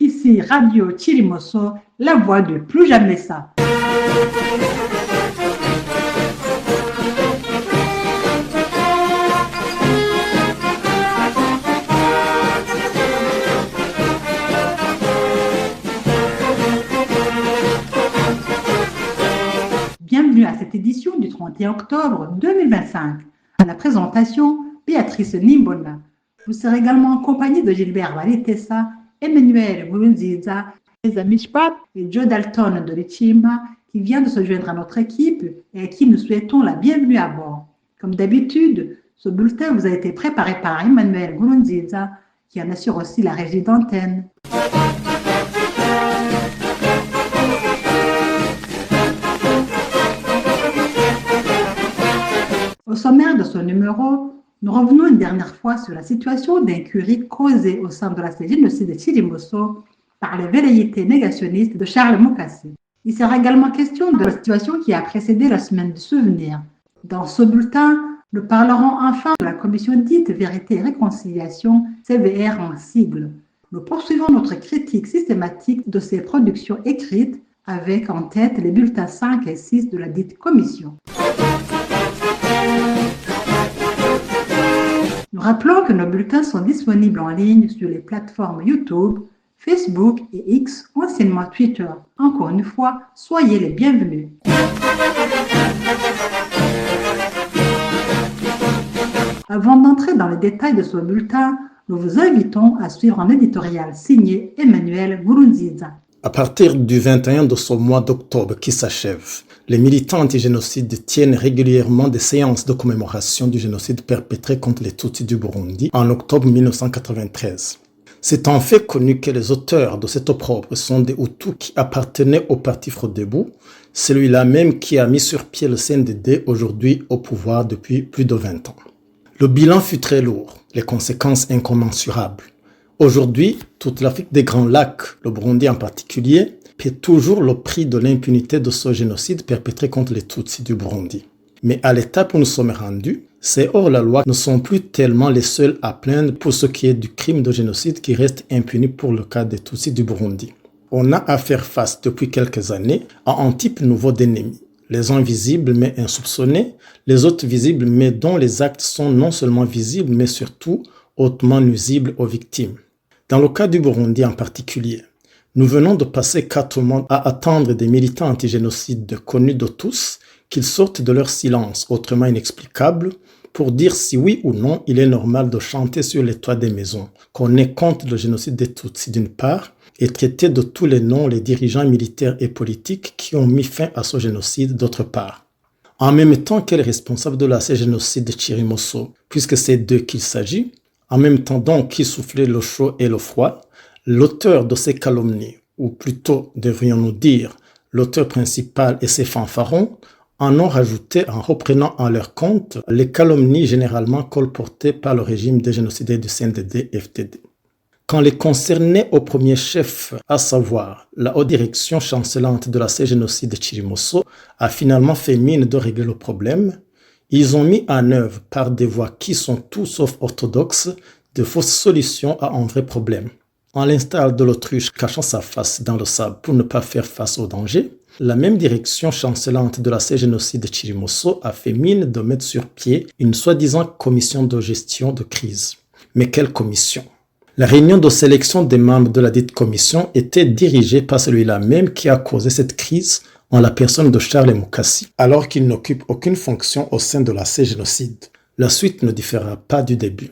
Ici Radio Chirimoso, la voix de Plus Jamais Ça. Bienvenue à cette édition du 31 octobre 2025. À la présentation, Béatrice Nimbona. Vous serez également accompagné de Gilbert Valitessa, Emmanuel Moulounziza, Lisa Mishpat et Joe Dalton de Lichimba qui vient de se joindre à notre équipe et à qui nous souhaitons la bienvenue à bord. Comme d'habitude, ce bulletin vous a été préparé par Emmanuel Moulounziza qui en assure aussi la régie d'antenne. Au sommaire de ce numéro, nous revenons une dernière fois sur la situation d'incurie causée au sein de la génocide de Chirimoso par les velléités négationnistes de Charles Mukasey. Il sera également question de la situation qui a précédé la semaine du souvenir. Dans ce bulletin, nous parlerons enfin de la commission dite Vérité et Réconciliation, CVR en sigle. Nous poursuivons notre critique systématique de ces productions écrites avec en tête les bulletins 5 et 6 de la dite commission. Nous rappelons que nos bulletins sont disponibles en ligne sur les plateformes YouTube, Facebook et X, anciennement Twitter. Encore une fois, soyez les bienvenus. Avant d'entrer dans les détails de ce bulletin, nous vous invitons à suivre un éditorial signé Emmanuel Moulounziza. À partir du 21 de ce mois d'octobre qui s'achève, les militants anti-génocide tiennent régulièrement des séances de commémoration du génocide perpétré contre les Tutsis du Burundi en octobre 1993. C'est en fait connu que les auteurs de cet opprobre sont des Hutus qui appartenaient au parti Frodebou, celui-là même qui a mis sur pied le CNDD aujourd'hui au pouvoir depuis plus de 20 ans. Le bilan fut très lourd, les conséquences incommensurables. Aujourd'hui, toute l'Afrique des Grands Lacs, le Burundi en particulier, paie toujours le prix de l'impunité de ce génocide perpétré contre les Tutsis du Burundi. Mais à l'étape où nous sommes rendus, ces hors-la-loi ne sont plus tellement les seuls à plaindre pour ce qui est du crime de génocide qui reste impuni pour le cas des Tutsis du Burundi. On a à faire face depuis quelques années à un type nouveau d'ennemis. Les uns visibles mais insoupçonnés, les autres visibles mais dont les actes sont non seulement visibles mais surtout hautement nuisibles aux victimes. Dans le cas du Burundi en particulier, nous venons de passer 4 mois à attendre des militants anti-génocide connus de tous qu'ils sortent de leur silence autrement inexplicable pour dire si oui ou non il est normal de chanter sur les toits des maisons qu'on est contre le génocide des Tutsis d'une part et traiter de tous les noms les dirigeants militaires et politiques qui ont mis fin à ce génocide d'autre part. En même temps que les responsables de la génocide de Chirimoso, puisque c'est d'eux qu'il s'agit, en même temps donc qui soufflaient le chaud et le froid, l'auteur de ces calomnies, ou plutôt devrions-nous dire l'auteur principal et ses fanfarons, en ont rajouté en reprenant en leur compte les calomnies généralement colportées par le régime des génocidaires du CNDD-FDD. Quand les concernés au premier chef, à savoir la haute direction chancelante de la génocide de Chirimoso, a finalement fait mine de régler le problème, ils ont mis en œuvre par des voies qui sont tout sauf orthodoxes de fausses solutions à un vrai problème. En l'instar de l'autruche cachant sa face dans le sable pour ne pas faire face au danger, la même direction chancelante de la génocide de Chirimoso a fait mine de mettre sur pied une soi-disant commission de gestion de crise. Mais quelle commission? La réunion de sélection des membres de la dite commission était dirigée par celui-là même qui a causé cette crise en la personne de Charles Mukasey, alors qu'il n'occupe aucune fonction au sein de la génocide. La suite ne différera pas du début.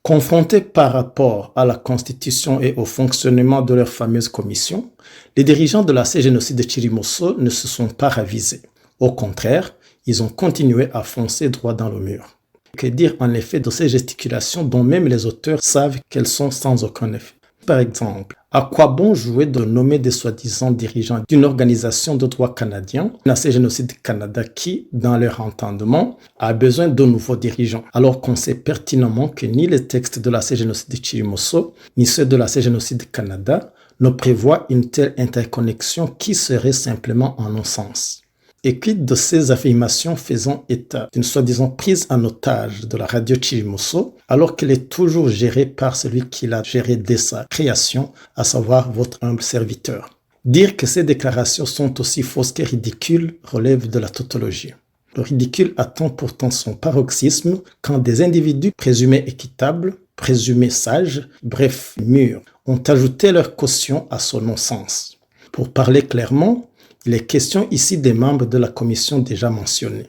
Confrontés par rapport à la constitution et au fonctionnement de leur fameuse commission, les dirigeants de la génocide de Chirimoso ne se sont pas ravisés. Au contraire, ils ont continué à foncer droit dans le mur. Que dire en effet de ces gesticulations dont même les auteurs savent qu'elles sont sans aucun effet? Par exemple, à quoi bon jouer de nommer des soi-disant dirigeants d'une organisation de droit canadien, la Génocide Canada qui, dans leur entendement, a besoin de nouveaux dirigeants, alors qu'on sait pertinemment que ni les textes de la Génocide de Chirimoso, ni ceux de la Génocide Canada ne prévoient une telle interconnexion qui serait simplement un non-sens. Et quid de ces affirmations faisant état d'une soi-disant prise en otage de la radio Chirimoso, alors qu'elle est toujours gérée par celui qui l'a gérée dès sa création, à savoir votre humble serviteur. Dire que ces déclarations sont aussi fausses que ridicules relève de la tautologie. Le ridicule atteint pourtant son paroxysme quand des individus présumés équitables, présumés sages, bref, mûrs, ont ajouté leur caution à son non-sens. Pour parler clairement, il est question ici des membres de la commission déjà mentionnée.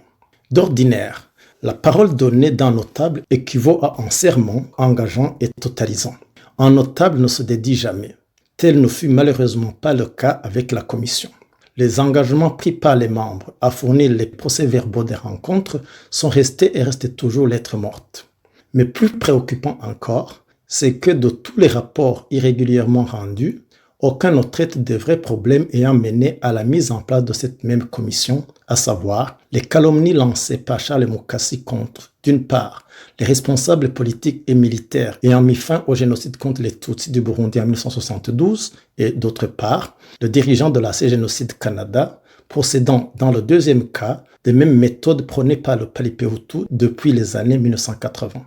D'ordinaire, la parole donnée d'un notable équivaut à un serment engageant et totalisant. Un notable ne se dédie jamais. Tel ne fut malheureusement pas le cas avec la commission. Les engagements pris par les membres à fournir les procès-verbaux des rencontres sont restés et restent toujours lettre morte. Mais plus préoccupant encore, c'est que de tous les rapports irrégulièrement rendus, aucun ne traite des vrais problèmes ayant mené à la mise en place de cette même commission, à savoir les calomnies lancées par Charles Mukassi contre, d'une part, les responsables politiques et militaires ayant mis fin au génocide contre les Tutsis du Burundi en 1972 et d'autre part, le dirigeant de l'AC Génocide Canada, procédant dans le deuxième cas des mêmes méthodes prônées par le Palipeutu depuis les années 1980.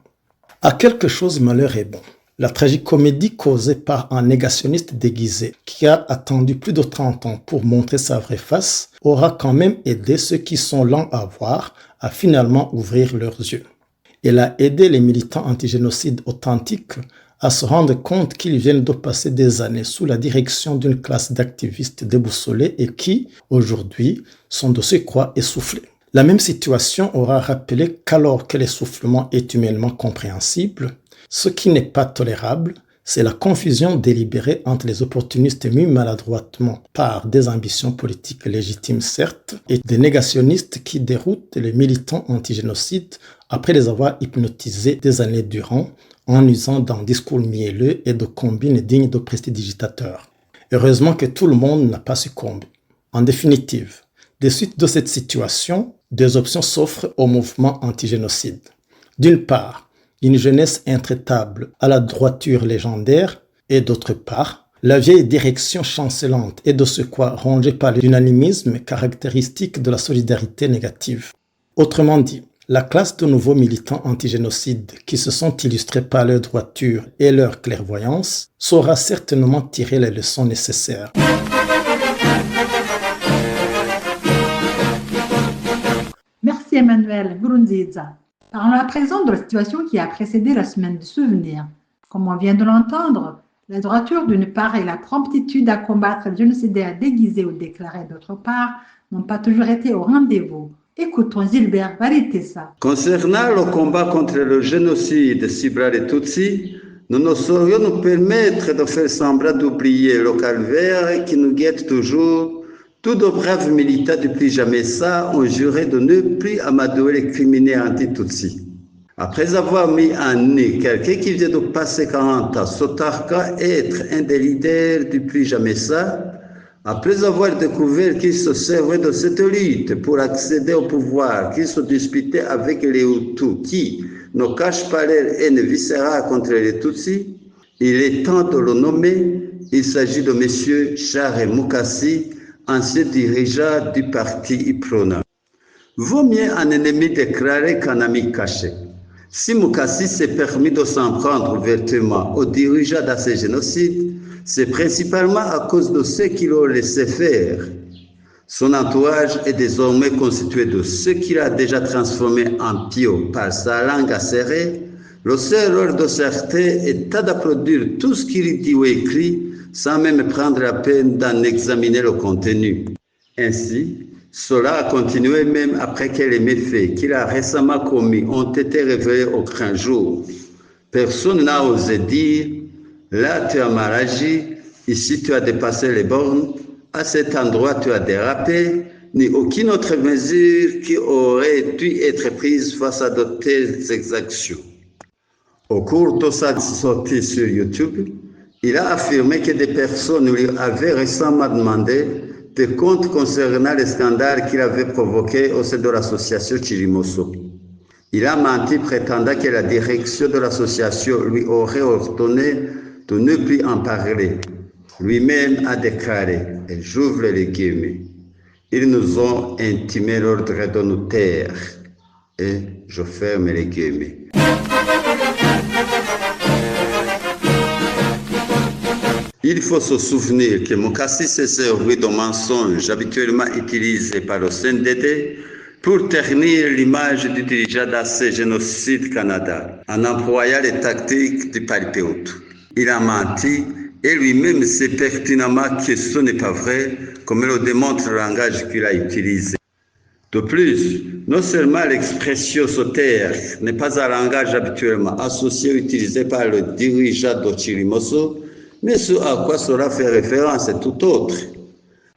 À quelque chose malheur est bon. La tragicomédie causée par un négationniste déguisé qui a attendu plus de 30 ans pour montrer sa vraie face aura quand même aidé ceux qui sont lents à voir à finalement ouvrir leurs yeux. Elle a aidé les militants antigénocides authentiques à se rendre compte qu'ils viennent de passer des années sous la direction d'une classe d'activistes déboussolés et qui, aujourd'hui, sont de surcroît essoufflés. La même situation aura rappelé qu'alors que l'essoufflement est humainement compréhensible, ce qui n'est pas tolérable, c'est la confusion délibérée entre les opportunistes mis maladroitement par des ambitions politiques légitimes certes, et des négationnistes qui déroutent les militants antigénocides après les avoir hypnotisés des années durant en usant d'un discours mielleux et de combines dignes de prestidigitateurs. Heureusement que tout le monde n'a pas succombé. En définitive, des suites de cette situation, deux options s'offrent au mouvement antigénocide. D'une part, une jeunesse intraitable à la droiture légendaire et d'autre part, la vieille direction chancelante et de ce quoi rongée par l'unanimisme caractéristique de la solidarité négative. Autrement dit, la classe de nouveaux militants antigénocides qui se sont illustrés par leur droiture et leur clairvoyance saura certainement tirer les leçons nécessaires. Merci Emmanuel Burunziza. Parlons à présent de la situation qui a précédé la semaine de souvenirs. Comme on vient de l'entendre, la droiture d'une part et la promptitude à combattre les génocidaires déguisés ou déclarés d'autre part n'ont pas toujours été au rendez-vous. Écoutons Gilbert Varitessa. Concernant le combat contre le génocide ciblant les Tutsis, nous ne saurions nous permettre de faire semblant d'oublier le calvaire qui nous guette toujours. Tous de braves militants depuis jamais ça ont juré de ne plus amadouer les criminels anti-Tutsis. Après avoir mis en nez quelqu'un qui vient de passer 40 ans, s'autarquant être un des leaders du plus jamais ça, après avoir découvert qu'il se servait de cette lutte pour accéder au pouvoir, qu'il se disputait avec les Hutus qui ne cachent pas leur haine viscérale contre les Tutsis, il est temps de le nommer. Il s'agit de M. Charles Mukassi, ancien dirigeant du parti Iprona. Vaut mieux un ennemi déclaré qu'un ami caché. Si Mukassi s'est permis de s'en prendre ouvertement aux dirigeants de ces génocides, c'est principalement à cause de ce qu'il a laissé faire. Son entourage est désormais constitué de ceux qu'il a déjà transformés en pieux par sa langue acérée. Le seul rôle de certains est d'applaudir tout ce qu'il dit ou écrit sans même prendre la peine d'en examiner le contenu. Ainsi, cela a continué même après que les méfaits qu'il a récemment commis ont été révélés au grand jour. Personne n'a osé dire « là tu as mal agi, ici tu as dépassé les bornes, à cet endroit tu as dérapé », ni aucune autre mesure qui aurait dû être prise face à de telles exactions. Au cours de sa sortie sur YouTube, il a affirmé que des personnes lui avaient récemment demandé des comptes concernant les scandales qu'il avait provoqués au sein de l'association Chirimoso. Il a menti prétendant que la direction de l'association lui aurait ordonné de ne plus en parler. Lui-même a déclaré, et j'ouvre les guillemets, Ils nous ont intimé l'ordre de nous taire. Et je ferme les guillemets. Il faut se souvenir que Mukassi s'est servi de mensonges habituellement utilisés par le CNDD pour ternir l'image du dirigeant d'AC Génocide Canada en employant les tactiques du Paripeutu. Il a menti et lui-même sait pertinemment que ce n'est pas vrai, comme le démontre le langage qu'il a utilisé. De plus, non seulement l'expression sauterre n'est pas un langage habituellement associé ou utilisé par le dirigeant de Chirimoso, mais ce à quoi cela fait référence est tout autre.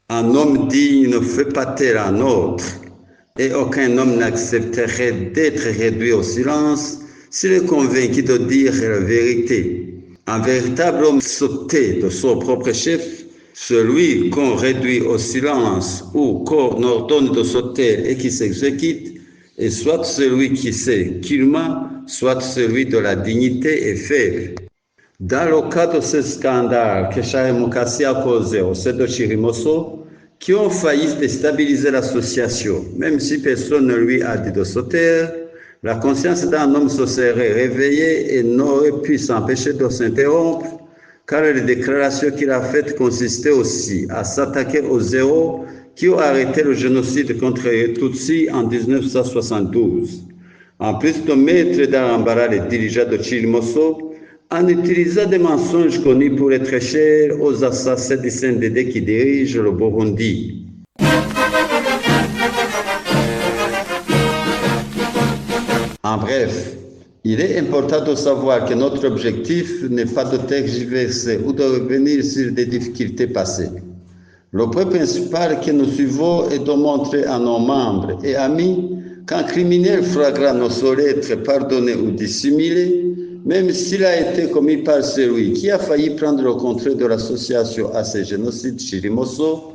Un homme digne ne fait pas taire un autre, et aucun homme n'accepterait d'être réduit au silence s'il est convaincu de dire la vérité. Un véritable homme sauté de son propre chef, celui qu'on réduit au silence ou qu'on ordonne de sauter et qui s'exécute, est soit celui qui sait qu'il ment, soit celui de la dignité et faible. Dans le cas de ce scandale que Charles Mukassi a causé au sein de Chirimoso, qui ont failli déstabiliser l'association, même si personne ne lui a dit de se taire, la conscience d'un homme se serait réveillée et n'aurait pu s'empêcher de s'interrompre, car les déclarations qu'il a faites consistaient aussi à s'attaquer aux héros qui ont arrêté le génocide contre les Tutsis en 1972. En plus de mettre dans l'embarras les dirigeants de Chirimoso, en utilisant des mensonges connus pour être chers aux assassins du CNDD qui dirigent le Burundi. En bref, il est important de savoir que notre objectif n'est pas de tergiverser ou de revenir sur des difficultés passées. Le point principal que nous suivons est de montrer à nos membres et amis qu'un criminel flagrant ne saurait être pardonné ou dissimulé, même s'il a été commis par celui qui a failli prendre le contrôle de l'association à ce génocide Chirimoso,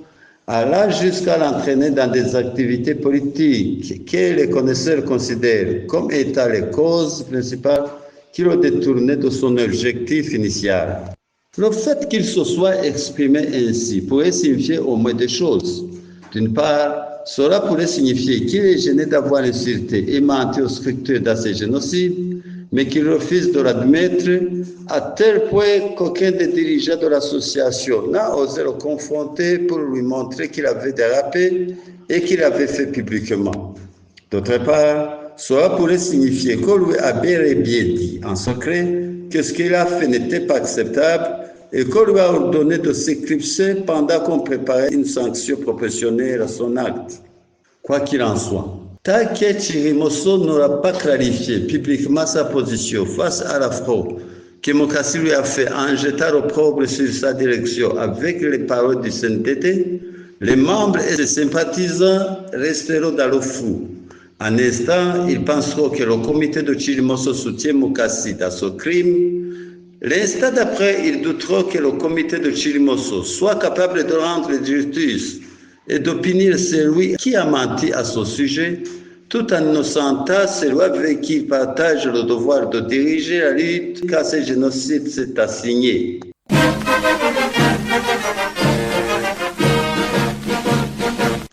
allant jusqu'à l'entraîner dans des activités politiques que les connaisseurs considèrent comme étant les causes principales qui l'ont détourné de son objectif initial. Le fait qu'il se soit exprimé ainsi pourrait signifier au moins deux choses. D'une part, cela pourrait signifier qu'il est gêné d'avoir insulté et menti aux structures dans ces génocides, mais qu'il refuse de l'admettre à tel point qu'aucun des dirigeants de l'association n'a osé le confronter pour lui montrer qu'il avait dérapé et qu'il avait fait publiquement. D'autre part, cela pourrait signifier qu'on lui a bel et bien dit en secret que ce qu'il a fait n'était pas acceptable et qu'on lui a ordonné de s'éclipser pendant qu'on préparait une sanction proportionnelle à son acte. Quoi qu'il en soit, tant que Chirimoso n'aura pas clarifié publiquement sa position face à l'affront que Mukassi lui a fait en jetant l'opprobre sur sa direction avec les paroles du CNDD, les membres et les sympathisants resteront dans le flou. En instant, ils penseront que le comité de Chirimoso soutient Mukassi dans ce crime. L'instant d'après, ils douteront que le comité de Chirimoso soit capable de rendre justice et de punir celui qui a menti à son sujet, tout en innocentant celui avec qui il partage le devoir de diriger la lutte car ce génocide s'est assigné.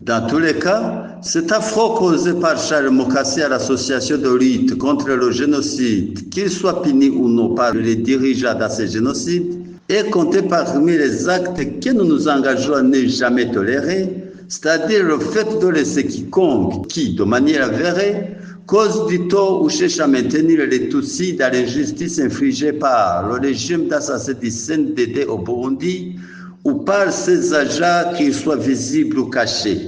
Dans tous les cas, cet affront causé par Charles Mukassi à l'association de lutte contre le génocide, qu'il soit puni ou non par les dirigeants de ce génocide, est compté parmi les actes que nous nous engageons à ne jamais tolérer, c'est-à-dire le fait de laisser quiconque qui, de manière avérée, cause du tort ou cherche à maintenir les Tutsis dans l'injustice infligée par le régime d'assassinat du CNDD au Burundi ou par ses agents, qu'ils soient visibles ou cachés.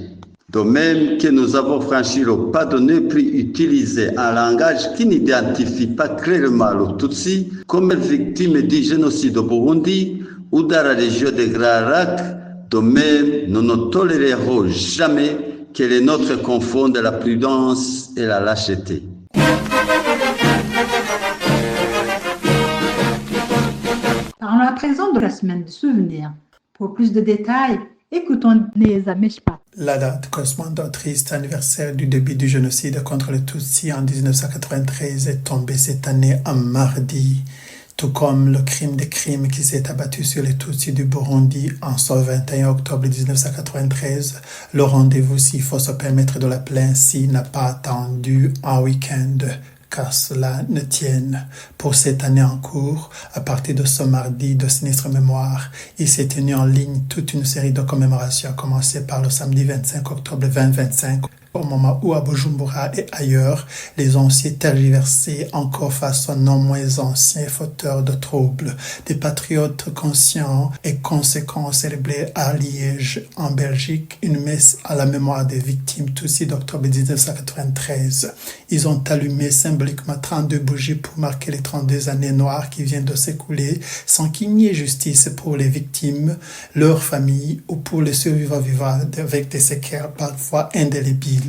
De même que nous avons franchi le pas de ne plus utiliser un langage qui n'identifie pas clairement le Tutsi comme victime du génocide au Burundi ou dans la région des Grands Lacs. De même, nous ne tolérerons jamais que les nôtres confondent la prudence et la lâcheté. Parlons à présent de la semaine de souvenirs. Pour plus de détails, écoutons Neza Meshpat. La date correspondant au triste anniversaire du début du génocide contre les Tutsis en 1993 est tombée cette année en mardi tout comme le crime des crimes qui s'est abattu sur les Tutsis du Burundi en ce 21 octobre 1993. Le rendez-vous, s'il faut se permettre de l'appeler ainsi, n'a pas attendu un week-end, car cela ne tienne. Pour cette année en cours, à partir de ce mardi de sinistre mémoire, il s'est tenu en ligne toute une série de commémorations, à commencer par le samedi 25 octobre 2025, au moment où à Bujumbura et ailleurs, les anciens tergiversés encore face aux non moins anciens fauteurs de troubles. Des patriotes conscients et conséquents célébrés à Liège, en Belgique, une messe à la mémoire des victimes Tutsis d'octobre 1993. Ils ont allumé symboliquement 32 bougies pour marquer les 32 années noires qui viennent de s'écouler sans qu'il n'y ait justice pour les victimes, leurs familles ou pour les survivants vivants avec des séquelles parfois indélébiles.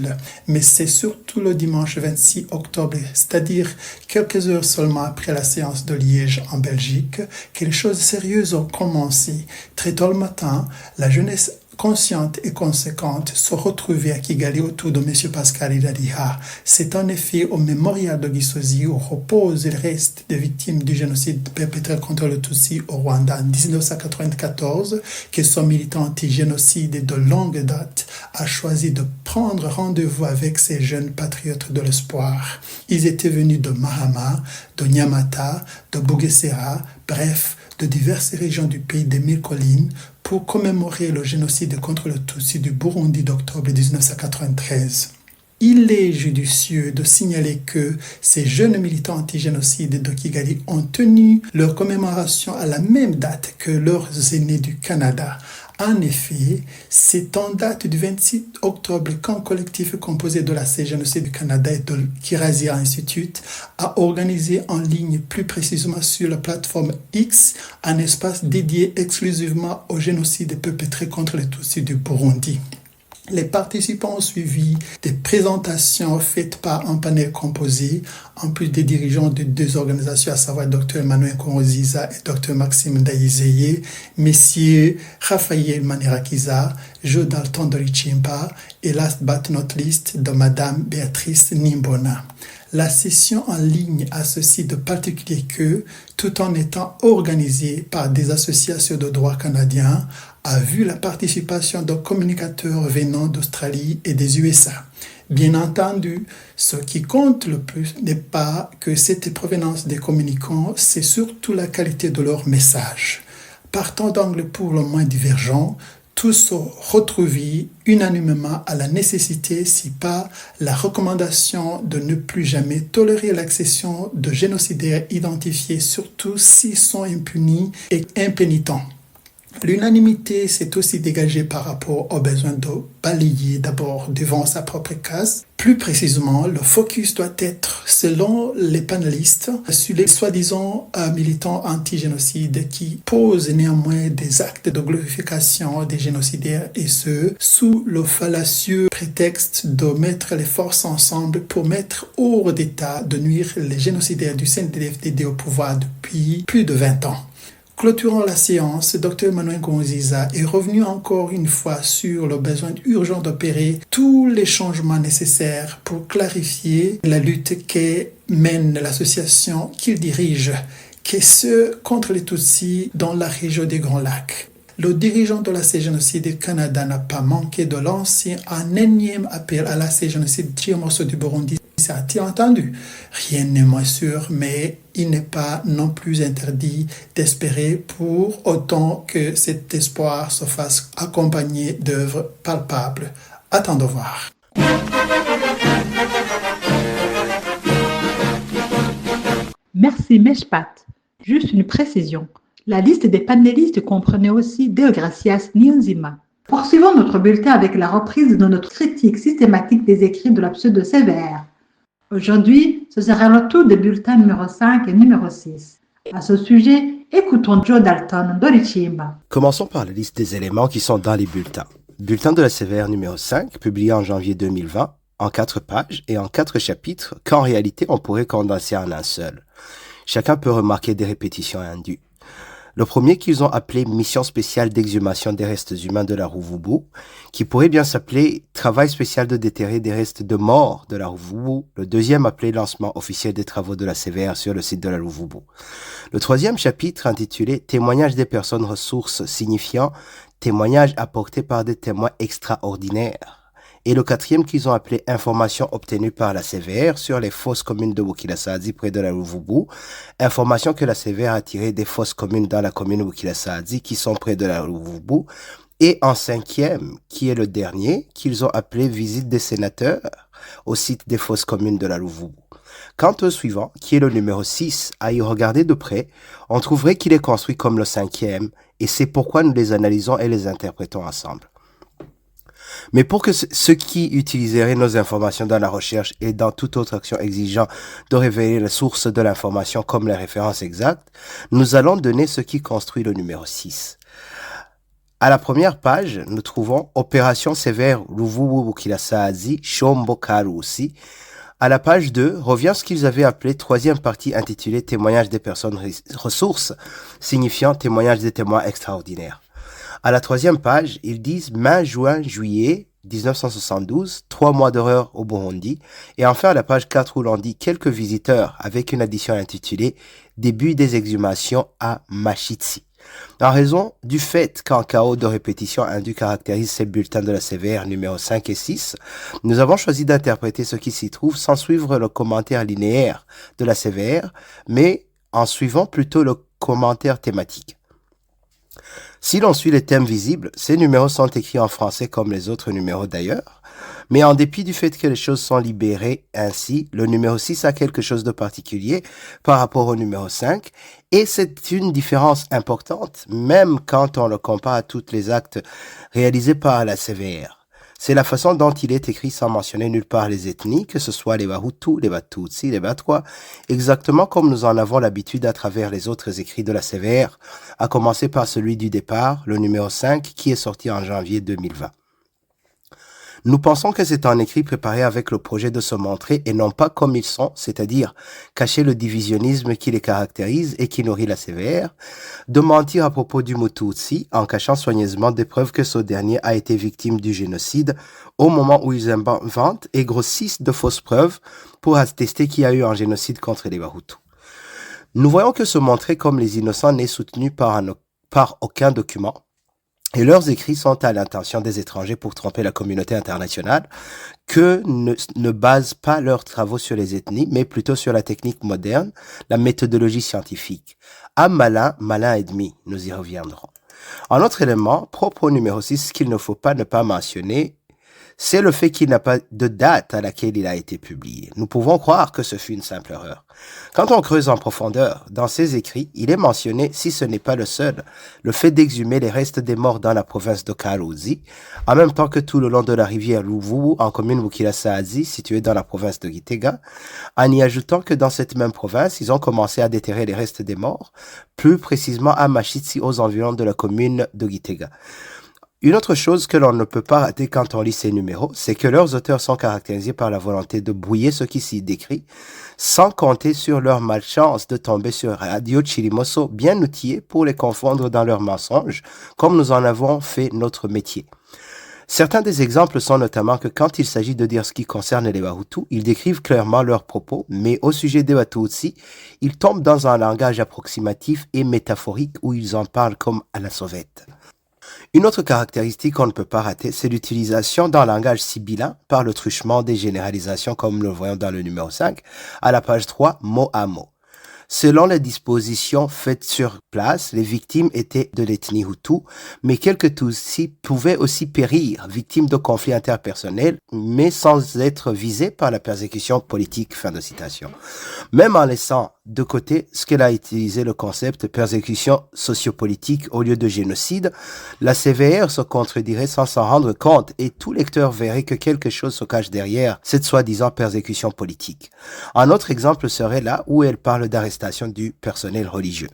Mais c'est surtout le dimanche 26 octobre, c'est-à-dire quelques heures seulement après la séance de Liège en Belgique, que les choses sérieuses ont commencé. Très tôt le matin, la jeunesse consciente et conséquente se retrouvait à Kigali autour de M. Pascal Iradiha. C'est en effet au mémorial de Gisozi où reposent les restes des victimes du génocide perpétré contre le Tutsi au Rwanda en 1994 que son militant anti-génocide de longue date a choisi de prendre rendez-vous avec ces jeunes patriotes de l'espoir. Ils étaient venus de Mahama, de Nyamata, de Bugesera, bref, de diverses régions du pays des Mille Collines pour commémorer le génocide contre le Tutsi du Burundi d'octobre 1993. Il est judicieux de signaler que ces jeunes militants anti-génocide de Kigali ont tenu leur commémoration à la même date que leurs aînés du Canada. En effet, c'est en date du 26 octobre qu'un collectif composé de la CGNOC du Canada et de Kirazia Institute a organisé en ligne, plus précisément sur la plateforme X, un espace dédié exclusivement au génocide perpétré contre les Tutsis du Burundi. Les participants ont suivi des présentations faites par un panel composé, en plus des dirigeants de deux organisations, à savoir Dr Emmanuel Nkurunziza et Dr Maxime Ndayizeye, messieurs Raphaël Manirakiza, Joe Dalton de Richimpa et last but not least de Madame Béatrice Nimbona. La session en ligne a ceci de particulier que, tout en étant organisée par des associations de droit canadiens, a vu la participation de communicateurs venant d'Australie et des USA. Bien entendu, ce qui compte le plus n'est pas que cette provenance des communicants, c'est surtout la qualité de leur message. Partant d'angles pour le moins divergents, tous se retrouvent unanimement à la nécessité, si pas la recommandation, de ne plus jamais tolérer l'accession de génocidaires identifiés, surtout s'ils sont impunis et impénitents. L'unanimité s'est aussi dégagée par rapport au besoin de balayer d'abord devant sa propre case. Plus précisément, le focus doit être, selon les panélistes, sur les soi-disant militants anti-génocide qui posent néanmoins des actes de glorification des génocidaires, et ce, sous le fallacieux prétexte de mettre les forces ensemble pour mettre hors d'état de nuire les génocidaires du CNDD-FDD au pouvoir depuis plus de 20 ans. Clôturant la séance, Dr Emmanuel Nkurunziza est revenu encore une fois sur le besoin urgent d'opérer tous les changements nécessaires pour clarifier la lutte que mène l'association qu'il dirige, qui est ce contre les Tutsis dans la région des Grands Lacs. Le dirigeant de la CGNOC du Canada n'a pas manqué de lancer un énième appel à la CGNOC Chimoso du Burundi. Ça a-t-il entendu? Rien n'est moins sûr, mais il n'est pas non plus interdit d'espérer pour autant que cet espoir se fasse accompagner d'œuvres palpables. Attendons de voir. Merci Meshpat. Juste une précision. La liste des panélistes comprenait aussi Deogracias Niyonzima. Poursuivons notre bulletin avec la reprise de notre critique systématique des écrits de la pseudo-sévère. Aujourd'hui, ce sera le tour des bulletins numéro 5 et numéro 6. À ce sujet, écoutons Joe Dalton d'Orichimba. Commençons par la liste des éléments qui sont dans les bulletins. Bulletin de la sévère numéro 5, publié en janvier 2020, en 4 pages et en 4 chapitres, qu'en réalité on pourrait condenser en un seul. Chacun peut remarquer des répétitions indues. Le premier qu'ils ont appelé Mission spéciale d'exhumation des restes humains de la Rouvoubou, qui pourrait bien s'appeler Travail spécial de déterrer des restes de morts de la Rouvoubou. Le deuxième appelé Lancement officiel des travaux de la CVR sur le site de la Rouvoubou. Le troisième chapitre intitulé Témoignages des personnes ressources signifiant témoignages apportés par des témoins extraordinaires. Et le quatrième qu'ils ont appelé Informations obtenues par la CVR sur les fosses communes de Bukila-Saadi près de la Rouvoubou. Informations que la CVR a tirées des fosses communes dans la commune de Bukila-Saadi qui sont près de la Rouvoubou. Et en cinquième, qui est le dernier, qu'ils ont appelé Visite des sénateurs au site des fosses communes de la Rouvoubou. Quant au suivant, qui est le numéro 6, à y regarder de près, on trouverait qu'il est construit comme le cinquième, et c'est pourquoi nous les analysons et les interprétons ensemble. Mais pour que ceux qui utiliseraient nos informations dans la recherche et dans toute autre action exigeant de révéler la source de l'information comme la référence exacte, nous allons donner ce qui construit le numéro 6. À la première page, nous trouvons Opération sévère Rouvoubou Bukila Saadi Shombo Karusi. À la page 2, revient ce qu'ils avaient appelé troisième partie intitulée Témoignages des personnes ressources, signifiant témoignages des témoins extraordinaires. À la troisième page, ils disent mai, juin, juillet 1972, 3 mois d'horreur au Burundi. Et enfin, à la page 4 où l'on dit quelques visiteurs avec une addition intitulée Début des exhumations à Machitsi. En raison du fait qu'un chaos de répétition induit caractérise ces bulletins de la CVR numéro 5 et 6, nous avons choisi d'interpréter ce qui s'y trouve sans suivre le commentaire linéaire de la CVR, mais en suivant plutôt le commentaire thématique. Si l'on suit les thèmes visibles, ces numéros sont écrits en français comme les autres numéros d'ailleurs, mais en dépit du fait que les choses sont libérées ainsi, le numéro 6 a quelque chose de particulier par rapport au numéro 5, et c'est une différence importante, même quand on le compare à tous les actes réalisés par la CVR. C'est la façon dont il est écrit sans mentionner nulle part les ethnies, que ce soit les Bahutu, les Batutsi, les Batwa, exactement comme nous en avons l'habitude à travers les autres écrits de la CVR, à commencer par celui du départ, le numéro 5, qui est sorti en janvier 2020. Nous pensons que c'est un écrit préparé avec le projet de se montrer et non pas comme ils sont, c'est-à-dire cacher le divisionnisme qui les caractérise et qui nourrit la CVR, de mentir à propos du Mututsi en cachant soigneusement des preuves que ce dernier a été victime du génocide au moment où ils inventent et grossissent de fausses preuves pour attester qu'il y a eu un génocide contre les Bahutus. Nous voyons que se montrer comme les innocents n'est soutenu par aucun document, et leurs écrits sont à l'intention des étrangers pour tromper la communauté internationale, que ne basent pas leurs travaux sur les ethnies, mais plutôt sur la technique moderne, la méthodologie scientifique. À malin, malin et demi, nous y reviendrons. Un autre élément, propre au numéro 6, qu'il ne faut pas ne pas mentionner, c'est le fait qu'il n'a pas de date à laquelle il a été publié. Nous pouvons croire que ce fut une simple erreur. Quand on creuse en profondeur, dans ses écrits, il est mentionné, si ce n'est pas le seul, le fait d'exhumer les restes des morts dans la province de Karuzi, en même temps que tout le long de la rivière Louvoubou, en commune Bukila-Saadi, située dans la province de Gitega, en y ajoutant que dans cette même province, ils ont commencé à déterrer les restes des morts, plus précisément à Machitsi, aux environs de la commune de Gitega. Une autre chose que l'on ne peut pas rater quand on lit ces numéros, c'est que leurs auteurs sont caractérisés par la volonté de brouiller ce qui s'y décrit, sans compter sur leur malchance de tomber sur Radio Chirimoso bien outillé pour les confondre dans leurs mensonges, comme nous en avons fait notre métier. Certains des exemples sont notamment que quand il s'agit de dire ce qui concerne les Bahutus, ils décrivent clairement leurs propos, mais au sujet des Batutsi, ils tombent dans un langage approximatif et métaphorique où ils en parlent comme à la sauvette. Une autre caractéristique qu'on ne peut pas rater, c'est l'utilisation d'un langage sibyllin par le truchement des généralisations comme nous le voyons dans le numéro 5, à la page 3, mot à mot. Selon les dispositions faites sur place, les victimes étaient de l'ethnie Hutu, mais quelques Tutsis pouvaient aussi périr, victimes de conflits interpersonnels, mais sans être visés par la persécution politique. Fin de citation. Même en laissant de côté ce qu'elle a utilisé le concept persécution sociopolitique au lieu de génocide, la CVR se contredirait sans s'en rendre compte et tout lecteur verrait que quelque chose se cache derrière cette soi-disant persécution politique. Un autre exemple serait là où elle parle d'arrestation du personnel religieux.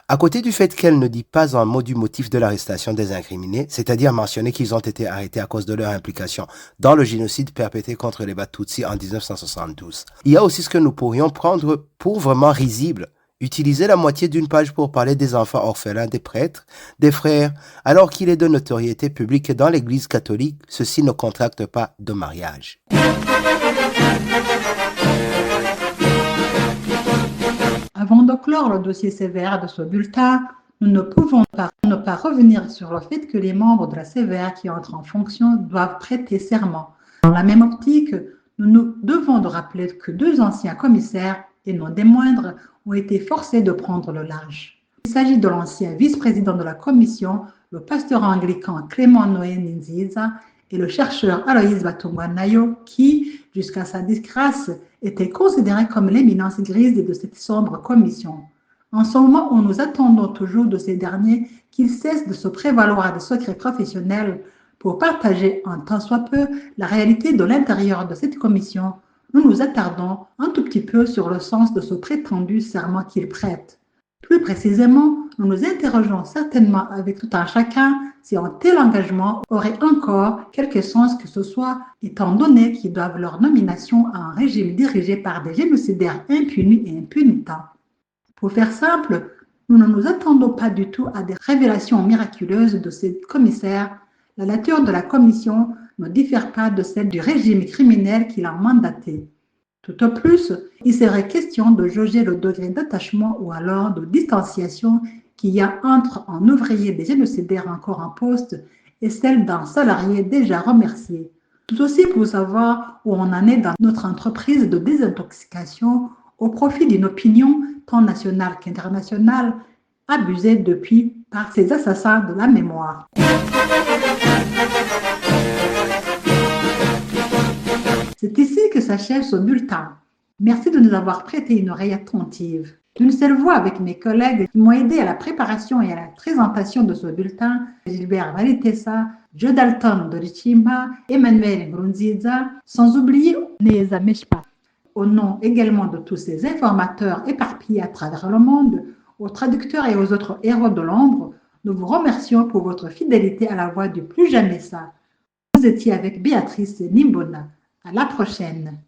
À côté du fait qu'elle ne dit pas un mot du motif de l'arrestation des incriminés, c'est-à-dire mentionner qu'ils ont été arrêtés à cause de leur implication dans le génocide perpétré contre les Batutsi en 1972. Il y a aussi ce que nous pourrions prendre pour vraiment risible, Utiliser la moitié d'une page pour parler des enfants orphelins des prêtres, des frères, alors qu'il est de notoriété publique dans l'Église catholique, ceux-ci ne contractent pas de mariage. Avant de clore le dossier sévère de ce bulletin, nous ne pouvons pas ne pas revenir sur le fait que les membres de la CVR qui entrent en fonction doivent prêter serment. Dans la même optique, nous nous devons de rappeler que 2 anciens commissaires, et non des moindres, ont été forcés de prendre le large. Il s'agit de l'ancien vice-président de la commission, le pasteur anglican Clément Noé Ninziza, et le chercheur Aloïs Batungwanayo, qui, jusqu'à sa disgrâce, était considéré comme l'éminence grise de cette sombre commission. En ce moment où nous attendons toujours de ces derniers qu'ils cessent de se prévaloir des secrets professionnels pour partager un tant soit peu la réalité de l'intérieur de cette commission, nous nous attardons un tout petit peu sur le sens de ce prétendu serment qu'ils prêtent. Plus précisément, nous nous interrogeons certainement avec tout un chacun si un tel engagement aurait encore quelque sens que ce soit, étant donné qu'ils doivent leur nomination à un régime dirigé par des génocidaires impunis et impunitants. Pour faire simple, nous ne nous attendons pas du tout à des révélations miraculeuses de ces commissaires. La nature de la commission ne diffère pas de celle du régime criminel qui l'a mandaté. Tout au plus, il serait question de jauger le degré d'attachement ou alors de distanciation qu'il y a entre un ouvrier des génocidaires encore en poste et celle d'un salarié déjà remercié. Tout aussi pour savoir où on en est dans notre entreprise de désintoxication au profit d'une opinion tant nationale qu'internationale abusée depuis par ces assassins de la mémoire. C'est ici que s'achève ce bulletin. Merci de nous avoir prêté une oreille attentive. D'une seule voix avec mes collègues qui m'ont aidé à la préparation et à la présentation de ce bulletin, Gilbert Valitessa, Joe Dalton de Richimba, Emmanuel Nkurunziza, sans oublier Neza Meshpa. Au nom également de tous ces informateurs éparpillés à travers le monde, aux traducteurs et aux autres héros de l'ombre, nous vous remercions pour votre fidélité à la voix du Plus Jamais Ça. Vous étiez avec Béatrice Nimbona. À la prochaine.